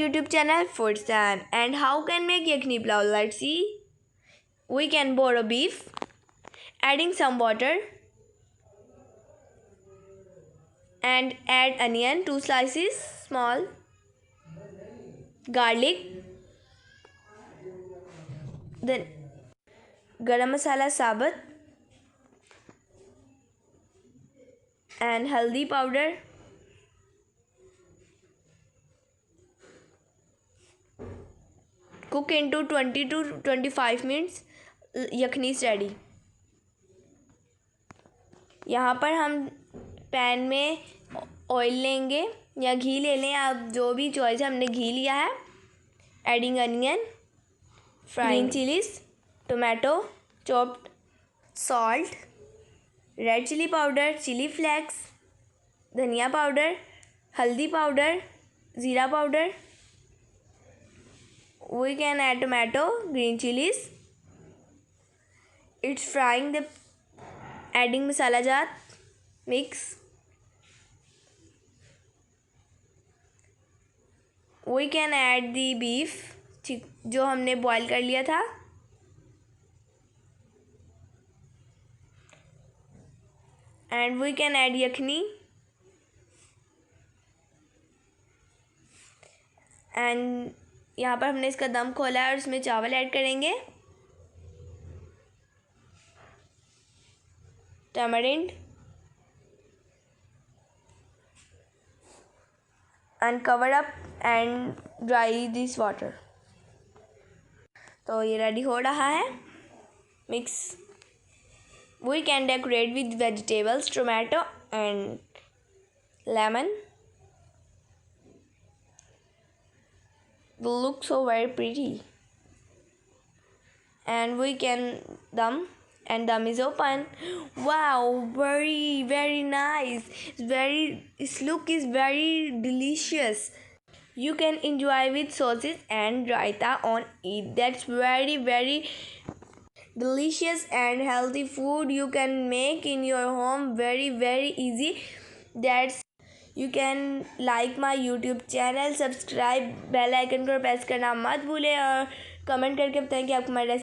YouTube channel Food Time. And how can make yakhni pulao? Let's see. We can boil beef, adding some water, and add onion 2 slices small, garlic, then garam masala sabut and haldi powder, cook into 20 to 25 minutes. Yakhni is ready. यहाँ पर हम pan में oil लेंगे या घी ले लें, आप जो भी चॉइस है। हमने घी लिया है। Adding onion, green chillies, tomato, chopped, salt, red chilli powder, chilli flakes, dhania powder, haldi powder, jeera powder. We can add tomato, green chilies. It's frying the adding masala jar mix. We can add the beef जो हमने boil कर लिया था। And we can add yakhni. And यहाँ पर हमने इसका दम खोला है और इसमें चावल ऐड करेंगे। Tamarind and cover up and dry this water. तो ये रेडी हो रहा है mix. We can decorate with vegetables, tomato and lemon. Will look so very pretty. And we can dum, and dum is open. Wow, very nice. Its look is very delicious. You can enjoy with sauces and raita on it. That's very delicious and healthy food you can make in your home. Very easy. You can like my YouTube channel, subscribe, bell icon को press करना मत भूलें और comment करके बताएं कि आपको मेरा